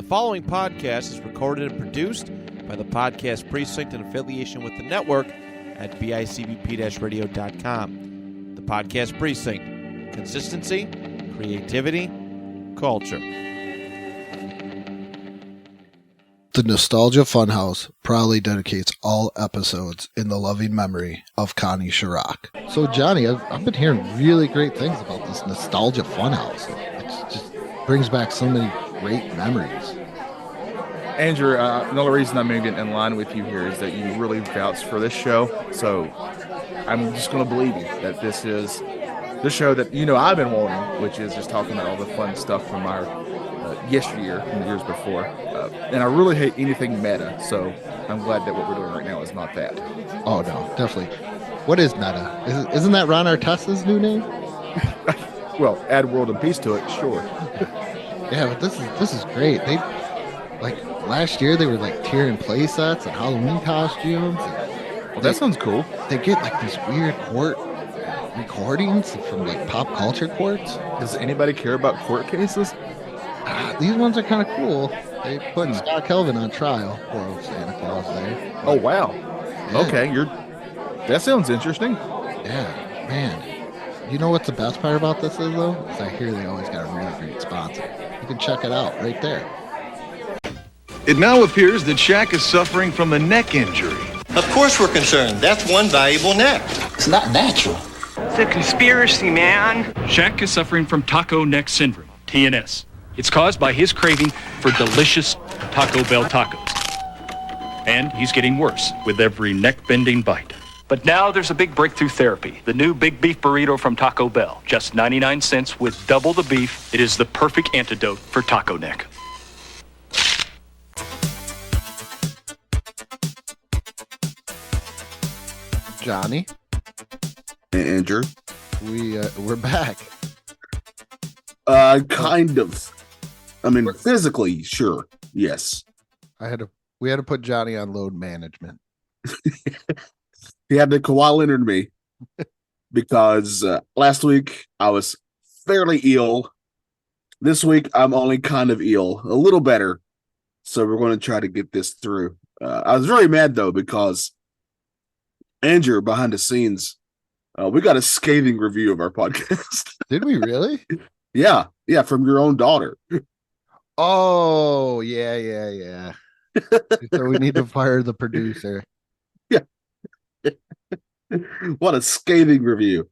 following podcast is recorded and produced by the Podcast Precinct in affiliation with the network at bicbp-radio.com. The Podcast Precinct. Consistency, creativity, culture. The Nostalgia Funhouse proudly dedicates all episodes in the loving memory of Connie Chirac. So, Johnny, I've been hearing really great things about this Nostalgia Funhouse. It just brings back so many great memories. Andrew, another reason I'm moving in line with you here is that you really vouched for this show. So I'm just going to believe you that this is the show that I've been wanting, which is just talking about all the fun stuff from our yesteryear and the years before. And I really hate anything meta, so I'm glad that what we're doing right now is not that. Oh, no, definitely. What is meta? Isn't that Ron Artest's new name? Well, add world and peace to it, sure. Yeah, but this is great. They, last year they were tearing play sets and Halloween costumes. Well, that sounds cool. They get these weird court recordings from pop culture courts. Does anybody care about court cases? These ones are kind of cool. They put Scott Kelvin on trial. Poor old Santa Claus there. Oh, wow. Yeah. Okay, that sounds interesting. Yeah, man. You know what's the best part about this is, though? Is I hear they always got a really great sponsor. You can check it out right there. It now appears that Shaq is suffering from a neck injury. Of course we're concerned. That's one valuable neck. It's not natural. It's a conspiracy, man. Shaq is suffering from taco neck syndrome, TNS. It's caused by his craving for delicious Taco Bell tacos. And he's getting worse with every neck-bending bite. But now there's a big breakthrough therapy. The new Big Beef Burrito from Taco Bell. Just 99 cents with double the beef. It is the perfect antidote for taco neck. Johnny, Andrew, we're back. Kind of. I mean, physically, sure, yes. We had to put Johnny on load management. He had to Kawhi Leonard me because last week I was fairly ill. This week I'm only kind of ill, a little better. So we're going to try to get this through. I was very mad though because Andrew behind the scenes, we got a scathing review of our podcast. Did we really? Yeah, from your own daughter. Oh, yeah. So we need to fire the producer. Yeah. What a scathing review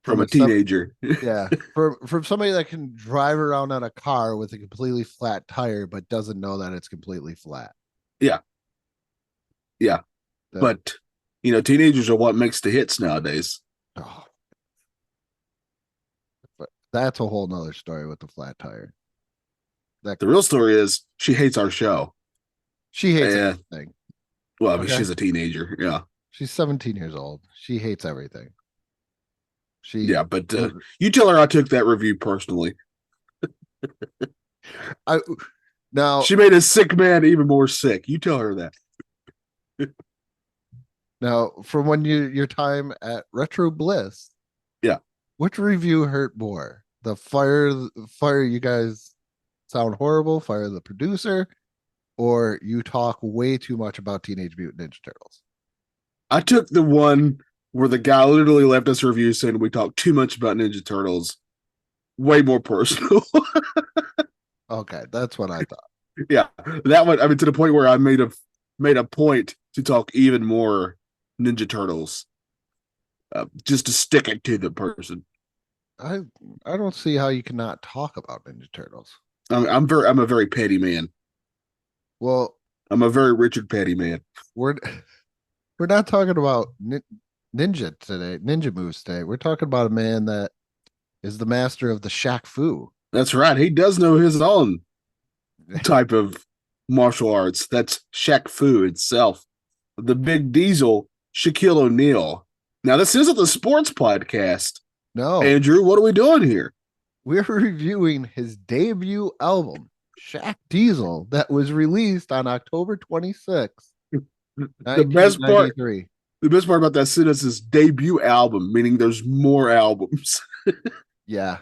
from a teenager. Yeah, from somebody that can drive around on a car with a completely flat tire but doesn't know that it's completely flat. Yeah. But teenagers are what makes the hits nowadays. Oh. But that's a whole nother story with the flat tire. The real story is she hates our show. She hates everything. Well, I mean, she's a teenager. Yeah. She's 17 years old. She hates everything. But you tell her I took that review personally. Now she made a sick man even more sick. You tell her that. Now, from when your time at Retro Bliss, yeah, which review hurt more? The fire you guys sound horrible, fire the producer, or you talk way too much about Teenage Mutant Ninja Turtles? I took the one where the guy literally left us a review saying we talk too much about Ninja Turtles. Way more personal. Okay, that's what I thought. Yeah, that one. I mean, to the point where I made a point to talk even more Ninja Turtles, just to stick it to the person. I don't see how you cannot talk about Ninja Turtles. I'm a very petty man. Well, I'm a very Richard Petty man. We're not talking about ninja today, ninja moves today. We're talking about a man that is the master of the Shaq Fu. That's right. He does know his own type of martial arts. That's Shaq Fu itself. The Big Diesel, Shaquille O'Neal. Now, this isn't the sports podcast. No. Andrew, what are we doing here? We're reviewing his debut album, Shaq Diesel, that was released on October 26th. The best part about that sentence is debut album, meaning there's more albums. Yeah.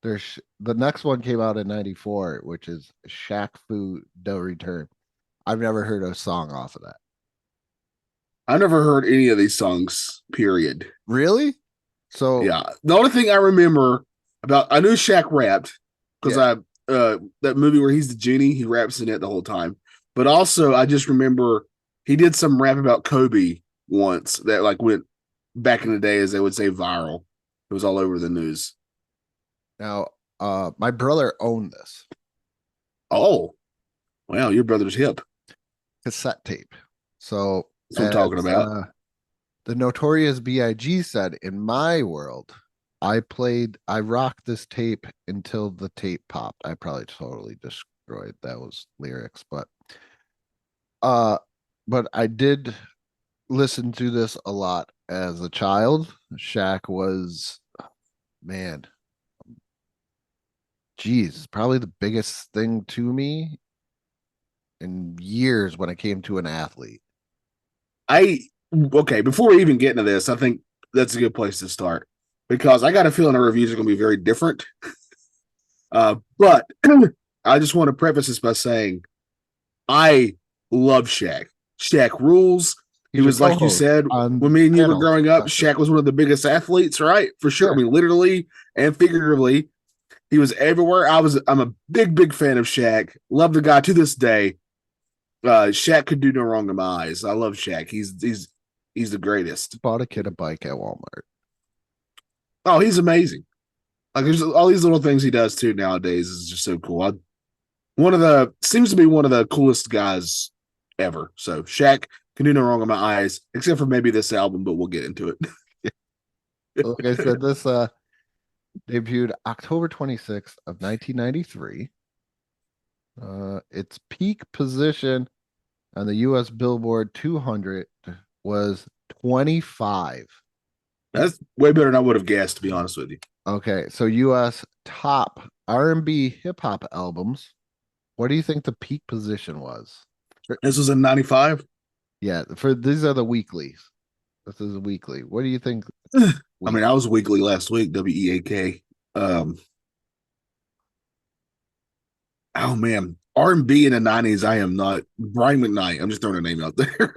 There's the next one came out in '94, which is Shaq Fu Do Return. I've never heard a song off of that. I never heard any of these songs, period. Really? So Yeah. The only thing I remember I knew Shaq rapped because that movie where he's the genie, he raps in it the whole time. But also I just remember he did some rap about Kobe once that like went back in the day, as they would say, viral. It was all over the news. now, my brother owned this Oh, wow, your brother's hip. cassette tape. So That's what I'm talking about. The Notorious B.I.G. said, in my world, I rocked this tape until the tape popped. I probably totally destroyed those lyrics, but I did listen to this a lot as a child. Shaq was, man, geez, probably the biggest thing to me in years when it came to an athlete. Okay, before we even get into this, I think that's a good place to start because I got a feeling our reviews are going to be very different. But I just want to preface this by saying I love Shaq. Shaq rules. He was, like you said, when me and you were growing up, Shaq was one of the biggest athletes, right? For sure. I mean, literally and figuratively, he was everywhere. I'm a big fan of Shaq. Love the guy to this day. Shaq could do no wrong in my eyes. I love Shaq. He's the greatest. Bought a kid a bike at Walmart. Oh, he's amazing. Like there's all these little things he does too nowadays is just so cool. Seems to be one of the coolest guys ever. So Shaq can do no wrong in my eyes, except for maybe this album, but we'll get into it. Like I said, this debuted October 26th of 1993. Its peak position on the U.S. Billboard 200 was 25. That's way better than I would have guessed, to be honest with you. Okay, so U.S. top R&B hip hop albums. What do you think the peak position was? This was in 95? Yeah, these are the weeklies. This is a weekly. What do you think? I mean, I was weekly last week, WEAK. Oh man, R&B in the 90s. I am not Brian McKnight. I'm just throwing a name out there.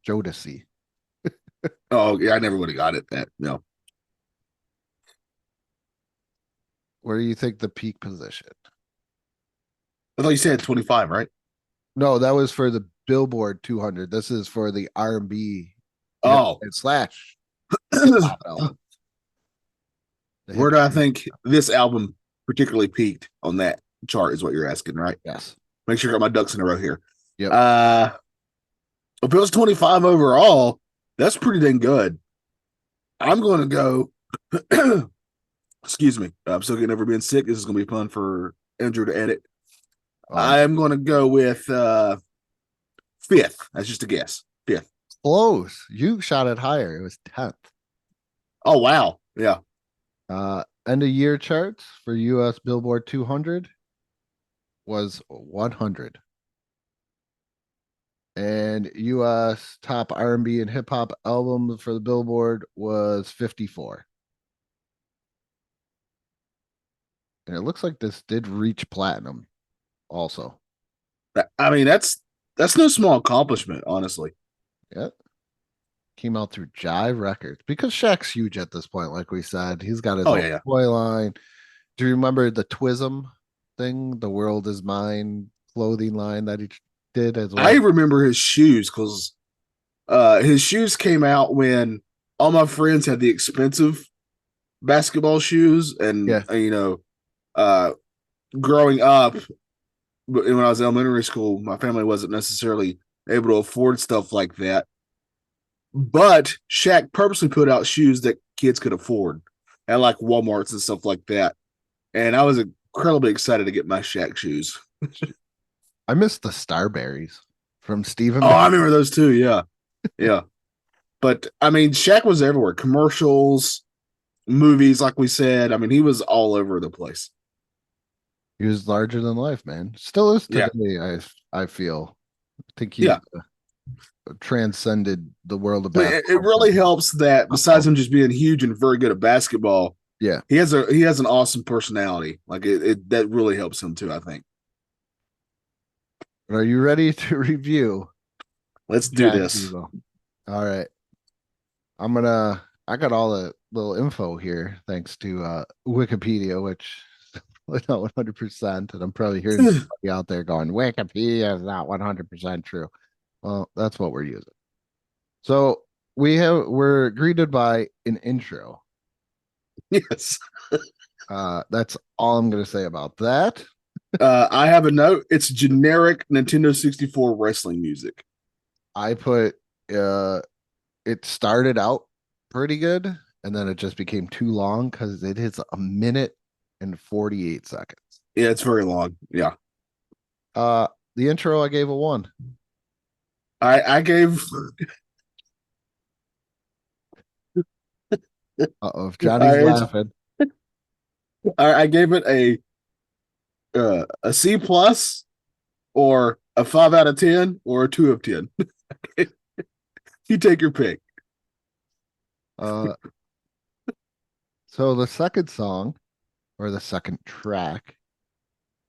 Jodeci. Oh yeah, I never would have got it. That no. Where do you think the peak position? I thought you said 25, right? No, that was for the Billboard 200. This is for the R&B. Oh, and slash. Album. Where do I think this album particularly peaked on that chart? Is what you're asking, right? Yes. Make sure I got my ducks in a row here. Yep. If it was 25 overall, that's pretty dang good. I'm going to go. Excuse me. I'm still getting over being sick. This is going to be fun for Andrew to edit. I'm going to go with fifth. That's just a guess. Fifth. Close. You shot it higher. It was 10th. Oh, wow. Yeah. End of year charts for US Billboard 200 was 100. And US top R&B and hip hop album for the Billboard was 54. And it looks like this did reach platinum also. I mean, that's no small accomplishment, honestly. Yep. Came out through Jive Records because Shaq's huge at this point, like we said. He's got his own toy line. Do you remember the Twism thing? The World Is Mine clothing line that he did as well. I remember his shoes because his shoes came out when all my friends had the expensive basketball shoes, and growing up, when I was in elementary school, my family wasn't necessarily able to afford stuff like that. But Shaq purposely put out shoes that kids could afford at like Walmarts and stuff like that. And I was incredibly excited to get my Shaq shoes. I miss the Starberries from Stephen. Oh, I remember those too. Yeah. Yeah. But I mean, Shaq was everywhere. Commercials, movies, like we said. I mean, he was all over the place. He was larger than life, man. Still is today, I feel. I think he transcended the world of basketball. It really helps that besides him just being huge and very good at basketball, Yeah. He has an awesome personality. Like that really helps him too, I think. Are you ready to review Let's do Shaq this. Diesel? All right. I got all the little info here thanks to Wikipedia, which is not 100%. And I'm probably hearing somebody out there going, Wikipedia is not 100% true. Well, that's what we're using. So we're greeted by an intro. Yes. That's all I'm gonna say about that. I have a note. It's generic Nintendo 64 wrestling music. I put it started out pretty good, and then it just became too long because it hits a minute and 48 seconds. Yeah, it's very long. Yeah. The intro I gave a 1. I gave If Johnny's laughing. I gave it a C plus or a 5 out of 10 or a 2 of 10. You take your pick. So the second song or the second track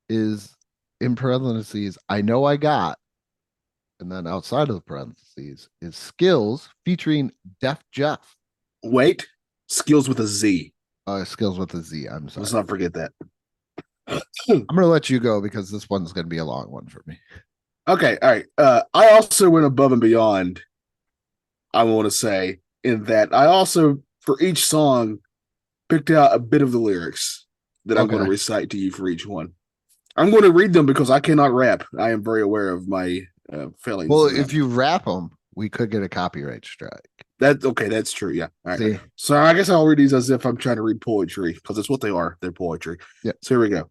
is in parentheses, I Know I Got. And then outside of the parentheses is Skills featuring Def Jeff. Wait, Skills with a Z. Skills with a Z. I'm sorry. Let's not forget that. I'm gonna let you go because this one's gonna be a long one for me. Okay, all right. I also went above and beyond. I want to say in that I also for each song picked out a bit of the lyrics that I'm going to recite to you for each one. I'm going to read them because I cannot rap. I am very aware of my failings. Well, if you rap them, we could get a copyright strike. That's okay. That's true. Yeah. All right. See? So I guess I'll read these as if I'm trying to read poetry because that's what they are. They're poetry. Yeah. So here we go.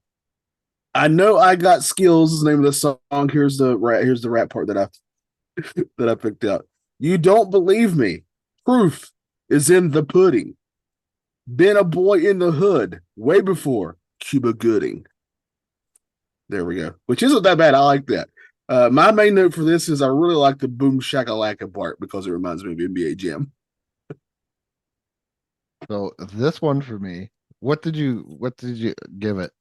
I know I got skills. Is the name of the song. Here's the rap part that I picked out. You don't believe me. Proof is in the pudding. Been a boy in the hood way before Cuba Gooding. There we go. Which isn't that bad. I like that. My main note for this is I really like the boom shakalaka part because it reminds me of NBA Jam. So this one for me, what did you give it?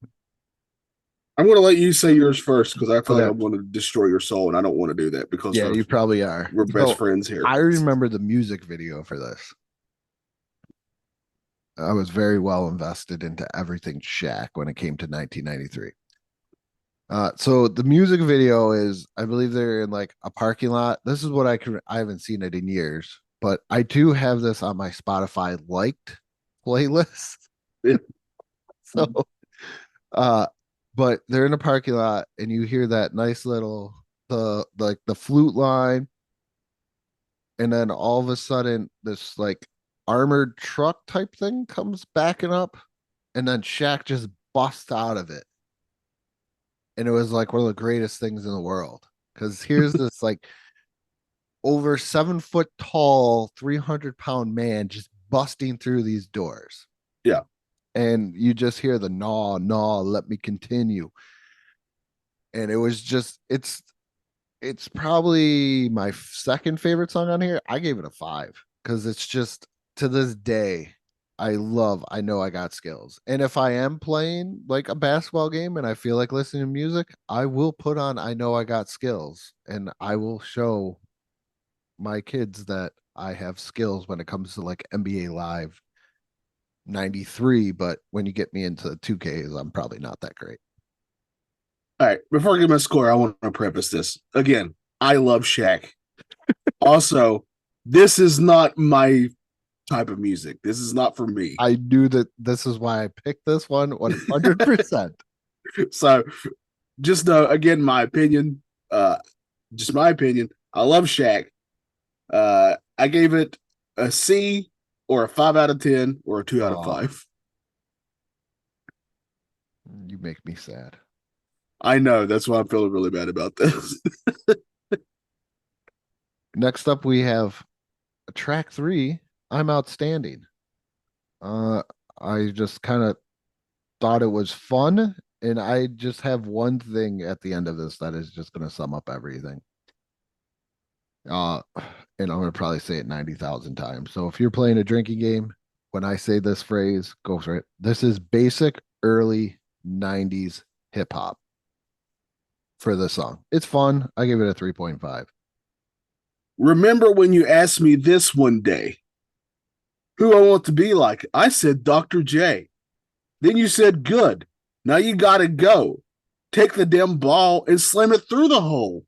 I'm going to let you say yours first because I feel like I'm going to destroy your soul, and I don't want to do that because you probably are. We're best friends here. I remember the music video for this. I was very well invested into everything Shaq when it came to 1993. So the music video is, I believe they're in like a parking lot. This is what I haven't seen it in years, but I do have this on my Spotify liked playlist. So, but they're in a parking lot and you hear that nice little, the flute line. And then all of a sudden this like armored truck type thing comes backing up and then Shaq just busts out of it. And it was like one of the greatest things in the world. Because here's this like over 7 foot tall, 300-pound man just busting through these doors. Yeah. And you just hear the gnaw, let me continue. And it was just, it's probably my second favorite song on here. I gave it a 5 because it's just to this day, I know I got skills. And if I am playing like a basketball game and I feel like listening to music, I will put on I Know I Got Skills and I will show my kids that I have skills when it comes to like NBA Live 93. But when you get me into 2Ks, I'm probably not that great. All right. Before I give my score, I want to preface this. Again, I love Shaq. Also, this is not my type of music. This is not for me. I knew that this is why I picked this one 100%. So just again, my opinion, just my opinion. I love Shaq. I gave it a C or a 5 out of 10 or a 2 out of 5. You make me sad. I know. That's why I'm feeling really bad about this. Next up, we have track 3, I'm Outstanding. I just kind of thought it was fun, and I just have one thing at the end of this that is just going to sum up everything. And I'm going to probably say it 90,000 times. So if you're playing a drinking game, when I say this phrase, go for it. This is basic early 90s hip hop for this song. It's fun. I give it a 3.5. Remember when you asked me this one day, who I want to be like? I said Dr. J. Then you said, good. Now you got to go. Take the damn ball and slam it through the hole.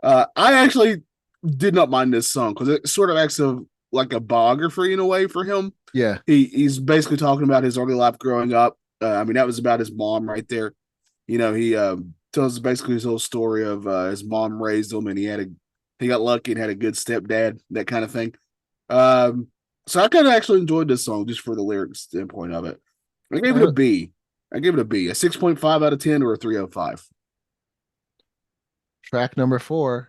I actually did not mind this song because it sort of acts like a biography in a way for him. Yeah. He's basically talking about his early life growing up. That was about his mom right there. He tells basically his whole story of his mom raised him and he got lucky and had a good stepdad, that kind of thing. So I kind of actually enjoyed this song just for the lyrics standpoint of it. I gave it a B. A 6.5 out of 10 or a 3.05. Track number 4,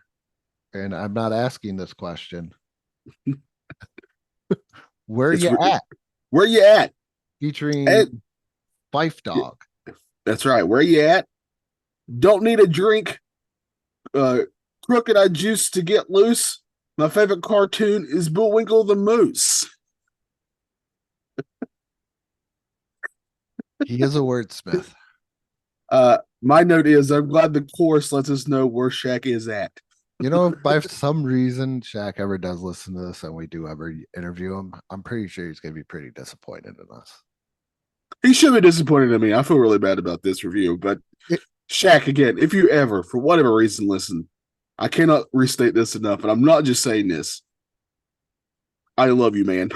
and I'm not asking this question. Where you at? Where you at? Featuring Fife Dog. That's right. Where you at? Don't need a drink. Crooked eye juice to get loose. My favorite cartoon is Bullwinkle the Moose. He is a wordsmith. My note is I'm glad the chorus lets us know where Shaq is at. You know, if by some reason Shaq ever does listen to this and we do ever interview him, I'm pretty sure he's going to be pretty disappointed in us. He should be disappointed in me. I feel really bad about this review, but Shaq, again, if you ever, for whatever reason, listen, I cannot restate this enough, and I'm not just saying this. I love you, man.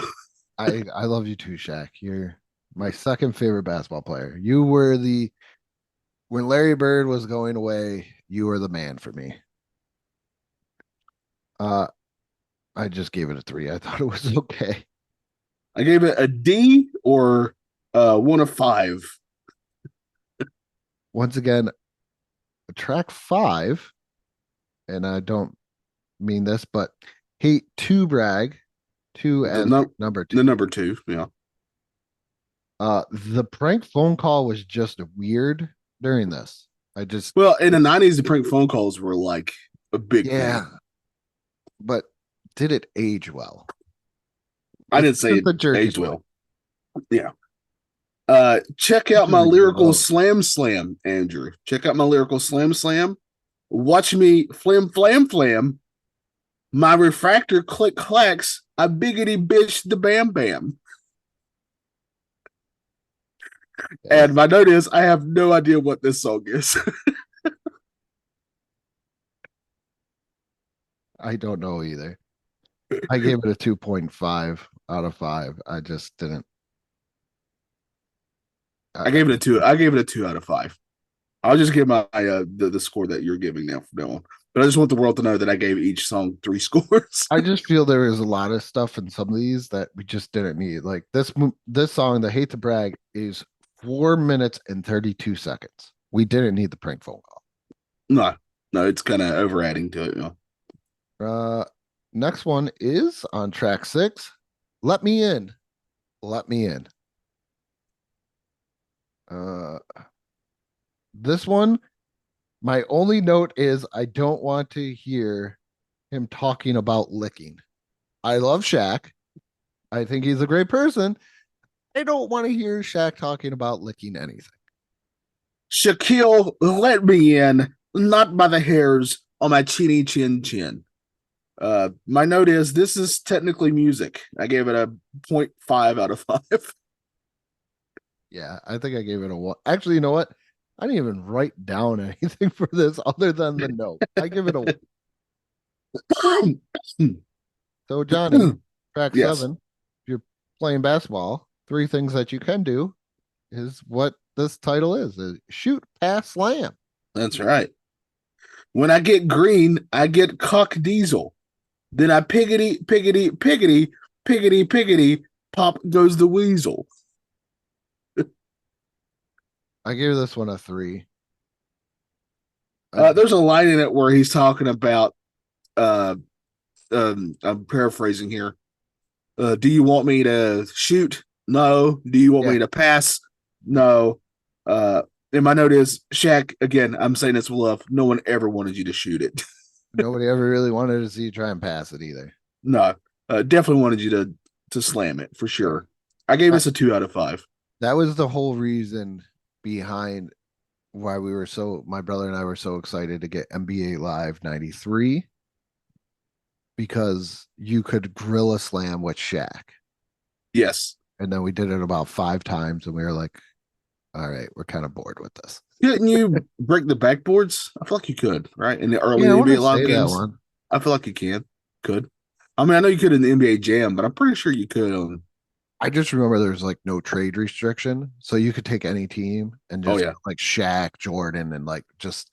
I love you too, Shaq. You're my second favorite basketball player. You were when Larry Bird was going away, you were the man for me. I just gave it a 3. I thought it was okay. I gave it a D or 1 of 5. Once again, track 5, and I don't mean this, but hate to brag, 2 as number 2. The number 2, yeah. The prank phone call was just weird during this. In the 90s, the prank phone calls were like a big thing. But did it age well? I didn't say it aged well. Yeah. Check out my lyrical slam, Andrew. Check out my lyrical slam. Watch me flam. My refractor click clacks. I biggity bitch the bam bam. Yeah. And my note is I have no idea what this song is. I don't know either. I gave it a 2.5 out of 5. I just didn't. I gave it a 2. I gave it a 2 out of 5. I'll just give my the score that you're giving now from now on. But I just want the world to know that I gave each song 3 scores. I just feel there is a lot of stuff in some of these that we just didn't need. Like this song, the Hate to Brag, is 4 minutes and 32 seconds. We didn't need the prank phone call. No, it's kind of over adding to it. You know? Next one is on track 6. Let Me In. This one, my only note is I don't want to hear him talking about licking. I love Shaq. I think he's a great person. I don't want to hear Shaq talking about licking anything. Shaquille, let me in, not by the hairs on my chinny chin chin. My note is this is technically music. I gave it a 0.5 out of 5. Yeah, I think I gave it a 1. Actually, you know what? I didn't even write down anything for this other than the note. I give it a 1. So, Johnny, track 7, if you're playing basketball, 3 things that you can do is what this title is shoot, pass, slam. That's right. When I get green, I get Shaq Diesel. Then I piggity, pop goes the weasel. I gave this one a 3. There's a line in it where he's talking about, I'm paraphrasing here. Do you want me to shoot? No. Do you want me to pass? No. And my note is, Shaq, again, I'm saying this with love. No one ever wanted you to shoot it. Nobody ever really wanted to see you try and pass it either. No. Definitely wanted you to to slam it for sure. I gave this a 2 out of 5. That was the whole reason behind why my brother and I were so excited to get NBA Live 93, because you could Gorilla Slam with Shaq. Yes. And then we did it about 5 times and we were like, all right, we're kind of bored with this. Couldn't you break the backboards? I feel like you could, right? In the early I NBA wanna Live say that games. one. I feel like you could. I mean, I know you could in the NBA Jam, but I'm pretty sure you could on. I just remember there's like no trade restriction. So you could take any team and just like Shaq, Jordan, and like just.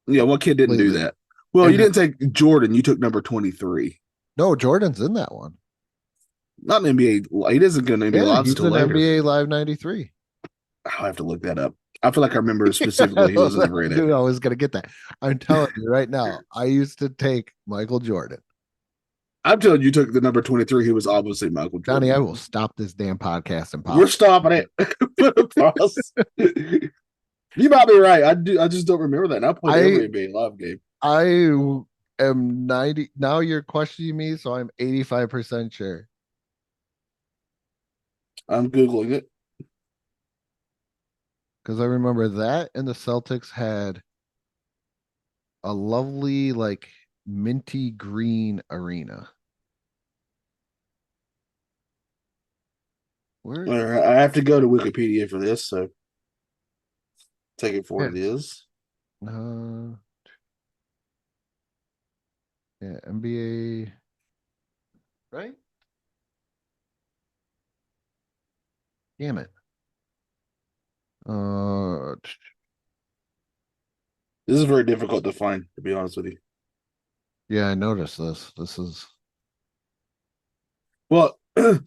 Yeah, what kid didn't do that? Well, you didn't take Jordan. You took number 23. No, Jordan's in that one. Not an NBA. He doesn't go to NBA Live he's till in later. NBA Live 93. I'll have to look that up. I feel like I remember specifically he was never in it. Dude, I was gonna get that. I'm telling you right now, I used to take Michael Jordan. I'm telling you, took the number 23. He was obviously Michael Jordan. Johnny, I will stop this damn podcast and pause. We're stopping it. Pause. You might be right. I just don't remember that. And I played every NBA Live game. I am 90. Now you're questioning me, so I'm 85% sure. I'm Googling it. Because I remember that, and the Celtics had a lovely, like, minty green arena. Where? I have to go to Wikipedia for this, so take it for what it is. Yeah, NBA. Right? Damn it. This is very difficult to find, to be honest with you. Yeah, I noticed this. This is well,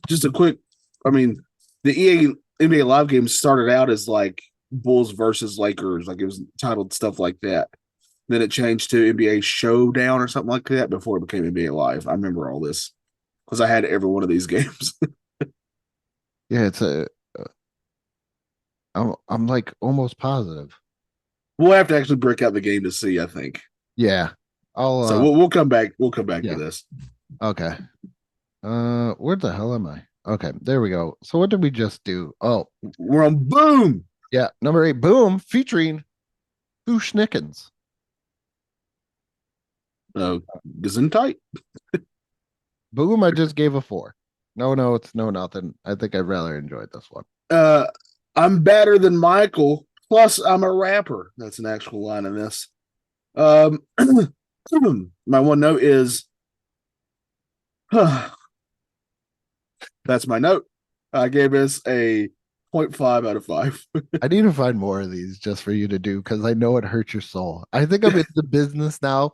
just a quick. I mean, the EA NBA Live games started out as like Bulls versus Lakers, like it was titled stuff like that. Then it changed to NBA Showdown or something like that before it became NBA Live. I remember all this because I had every one of these games. Yeah, it's I'm like almost positive. We'll have to actually break out the game to see, I think. Yeah. So we'll come back. We'll come back to this. Okay. Where the hell am I? Okay, there we go. So what did we just do? Oh, we're on Boom. Yeah, number 8, Boom, featuring Who Schnickens. Gesundheit. Boom, I just gave a 4. No notes, no nothing. I think I rather enjoyed this one. I'm better than Michael. Plus, I'm a rapper. That's an actual line in this. My one note is, that's my note. I gave this a 0.5 out of 5. I need to find more of these just for you to do because I know it hurts your soul. I think I'm in the business now,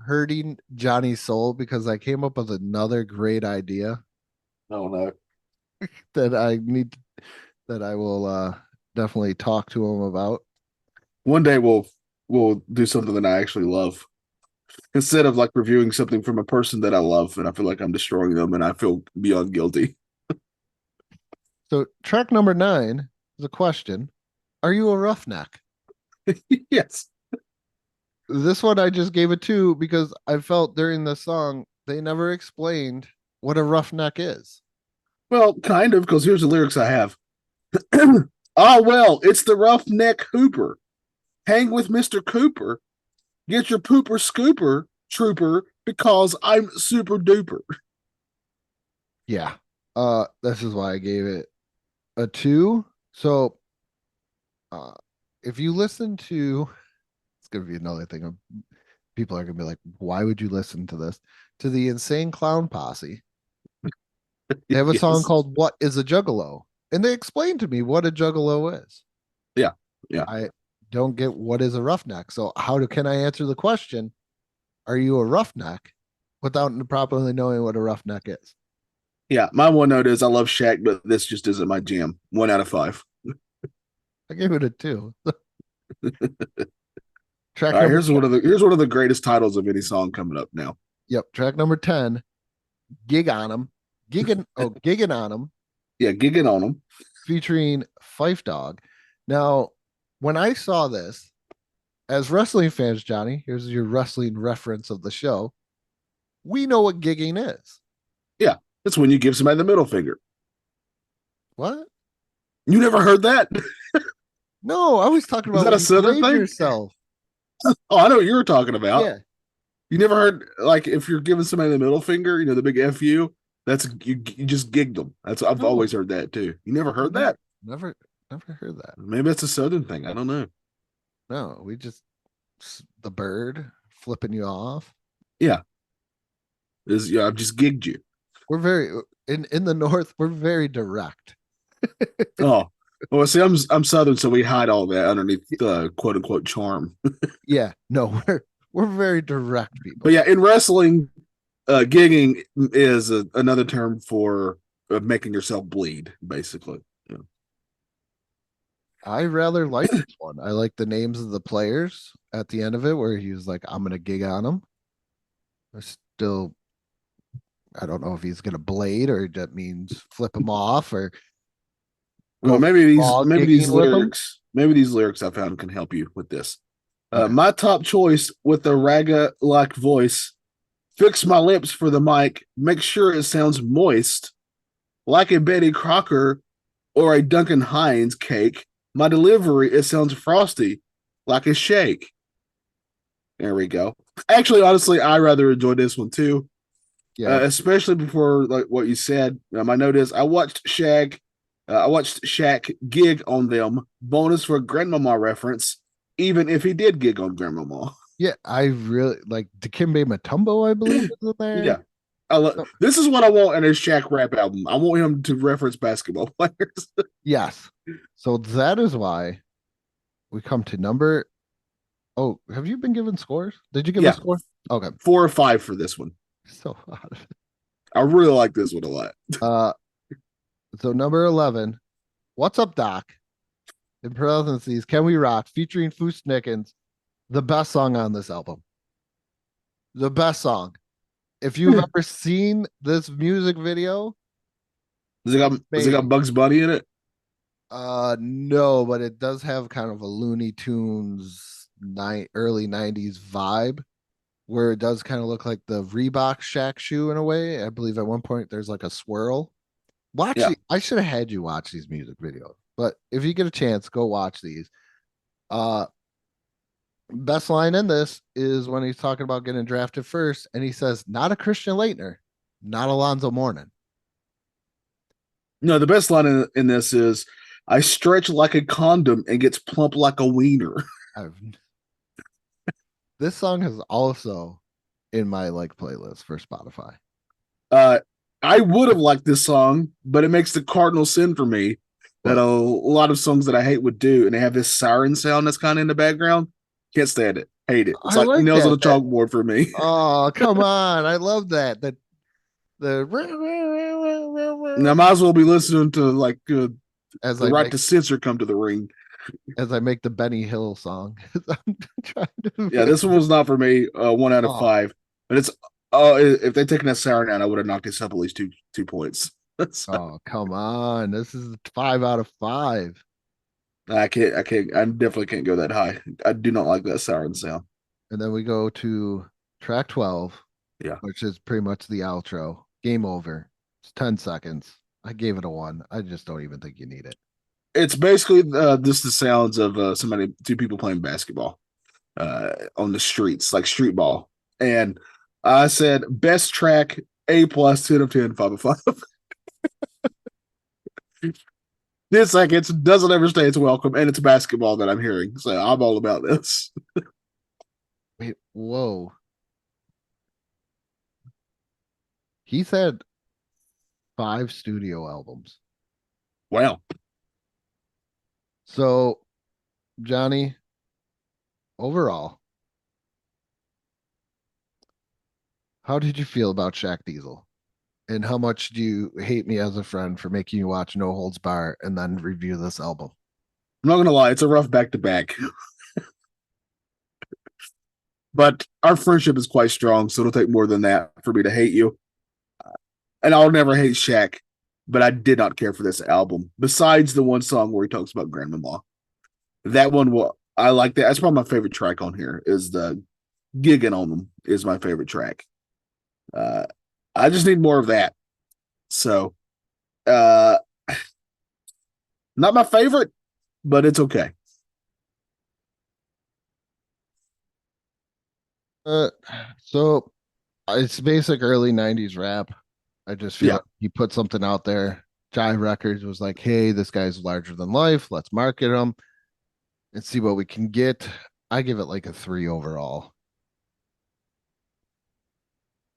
hurting Johnny's soul because I came up with another great idea. Oh no. That I will definitely talk to him about. One day we'll do something that I actually love. Instead of like reviewing something from a person that I love and I feel like I'm destroying them and I feel beyond guilty. So track number 9 is a question. Are you a roughneck? Yes. This one I just gave it 2 because I felt during the song they never explained what a roughneck is. Well, kind of, because here's the lyrics I have. Well, it's the roughneck hooper. Hang with Mr. Cooper. Get your pooper scooper, trooper, because I'm super duper. Yeah. This is why I gave it a 2. So if you listen to, it's gonna be another thing. People are gonna be like, why would you listen to this? To the Insane Clown Posse. They have a song called What is a Juggalo? And they explained to me what a juggalo is. Yeah. I don't get what is a roughneck. So can I answer the question, are you a roughneck, without properly knowing what a roughneck is? Yeah, my one note is I love Shaq, but this just isn't my jam. 1 out of 5. I gave it a 2. Track All right, here's one of the greatest titles of any song coming up now. Yep, track number 10, Gig on 'em. Gigging on 'em. Yeah, gigging on them. Featuring Fife Dog. Now, when I saw this, as wrestling fans, Johnny, here's your wrestling reference of the show. We know what gigging is. Yeah. That's when you give somebody the middle finger. What? You never heard that? No, I was talking Is about that a when you Southern blade thing? yourself. Oh, I know what you were talking about. Yeah. You never heard, like, if you're giving somebody the middle finger, you know, the big FU, that's you just gigged them. I've always heard that too. You never heard that? Never heard that. Maybe that's a Southern thing. I don't know. No, we just the bird flipping you off. Yeah. I've just gigged you. We're very in the north, we're very direct. Oh. Well, see, I'm Southern, so we hide all that underneath the quote unquote charm. Yeah, no, we're very direct people. But yeah, in wrestling, gigging is another term for making yourself bleed, basically. Yeah. I rather like this one. I like the names of the players at the end of it where he was like, I'm gonna gig on them. I don't know if he's gonna blade or that means flip him off or well, maybe these lyrics I found can help you with this. Okay. My top choice with the raga-like voice, fix my lips for the mic, make sure it sounds moist, like a Betty Crocker or a Duncan Hines cake. My delivery, it sounds frosty, like a shake. There we go. Actually, honestly, I rather enjoy this one too. Yeah. Especially before like what you said. My note is I watched Shaq gig on them. Bonus for Grandmama reference, even if he did gig on Grandmama. Yeah, I really like Dikembe Mutombo, I believe is in there. Yeah. This is what I want in a Shaq rap album. I want him to reference basketball players. Yes. So that is why we come to number. Oh, have you been given scores? Did you give a score? Okay. 4 or 5 for this one. So out of it. I really like this one a lot. So number 11, What's Up, Doc? In parentheses, Can We Rock, featuring Foose Nickens, the best song on this album. The best song. If you've ever seen this music video, Does it got Bugs Bunny in it? No, but it does have kind of a Looney Tunes early 90s vibe where it does kind of look like the Reebok Shaq shoe in a way. I believe at one point there's like a swirl. I should have had you watch these music videos, but if you get a chance, go watch these. Best line in this is when he's talking about getting drafted first, and he says, "Not a Christian Laettner, not Alonzo Mourning." No, the best line in this is, "I stretch like a condom and gets plump like a wiener." This song is also in my playlist for Spotify. I would have liked this song, but it makes the cardinal sin for me that a lot of songs that I hate would do, and they have this siren sound that's kind of in the background. Can't stand it. Hate it. It's like nails on the chalkboard for me. Oh, come on. I love that. Now, I might as well be listening to as the right to censor come to the ring. As I make the Benny Hill song. I'm trying to this one was not for me. 1 out of 5. But it's if they'd taken that siren out, I would have knocked this up at least two points. Oh, come on. This is 5 out of 5. I can't. I definitely can't go that high. I do not like that siren sound. And then we go to track 12. Yeah. Which is pretty much the outro. Game over. It's 10 seconds. I gave it a 1. I just don't even think you need it. It's basically just the sounds of two people playing basketball on the streets, like street ball. And I said, best track, A+, 10 of 10, 5 of 5. 10 seconds, doesn't overstay its welcome, and it's basketball that I'm hearing. So I'm all about this. Wait, whoa. He's had 5 studio albums. Wow. So, Johnny, overall, how did you feel about Shaq Diesel? And how much do you hate me as a friend for making you watch No Holds Bar and then review this album? I'm not going to lie, it's a rough back-to-back. But our friendship is quite strong, so it'll take more than that for me to hate you. And I'll never hate Shaq, but I did not care for this album. Besides the one song where he talks about Grandmama. That one, I like that. That's probably my favorite track on here, is the Gigging on Them is my favorite track. I just need more of that. So, not my favorite, but it's okay. Uh, so it's basic early '90s rap. I just feel Yeah. like he put something out there. Jive Records was like, "Hey, this guy's larger than life. Let's market him and see what we can get." I give it like a 3 overall.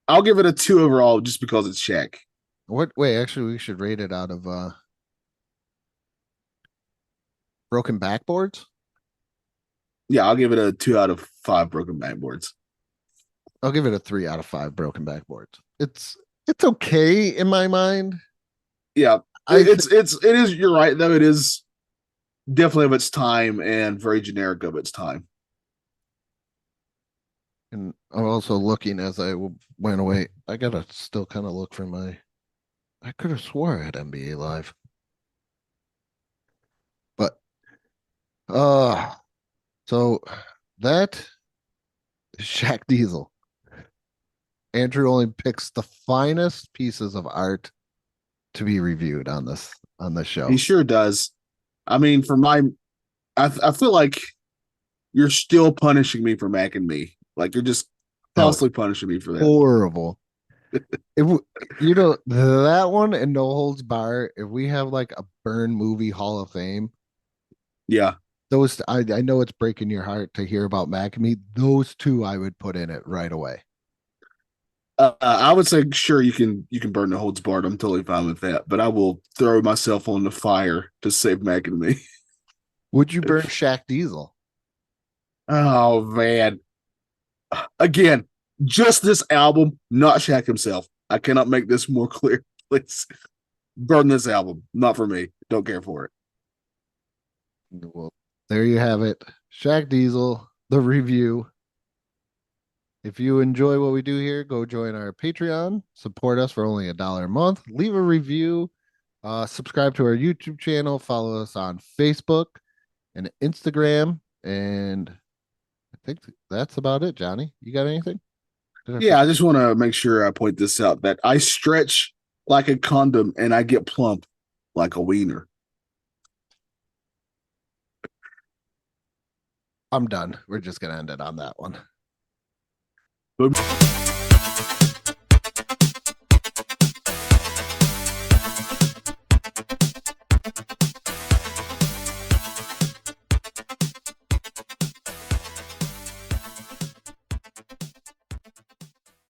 I'll give it a 2 overall just because it's Shaq. What? Wait, actually, we should rate it out of broken backboards. Yeah, I'll give it a 2 out of 5 broken backboards. I'll give it a 3 out of 5 broken backboards. It's okay in my mind. Yeah, I it is. You're right, though. It is definitely of its time and very generic of its time. And I'm also looking as I went away. I gotta still kind of look for my. I could have swore I had NBA Live, but so that is Shaq Diesel. Andrew only picks the finest pieces of art to be reviewed on this show. He sure does. I mean, I feel like you're still punishing me for Mac and Me. Like you're just constantly punishing me for that. Horrible. That one and No Holds Bar. If we have like a Burn movie Hall of Fame, Yeah. those I know it's breaking your heart to hear about Mac and Me. Those two I would put in it right away. I would say sure you can burn the holds barred. I'm totally fine with that, but I will throw myself on the fire to save Mac and Me. Would you burn Shaq Diesel? Oh man! Again, just this album, not Shaq himself. I cannot make this more clear. Please burn this album. Not for me. Don't care for it. Well, there you have it. Shaq Diesel, the review. If you enjoy what we do here, go join our Patreon. Support us for only $1 a month. Leave a review. Subscribe to our YouTube channel. Follow us on Facebook and Instagram. And I think that's about it, Johnny. You got anything? Yeah, I just want to make sure I point this out that I stretch like a condom and I get plump like a wiener. I'm done. We're just going to end it on that one. Boom.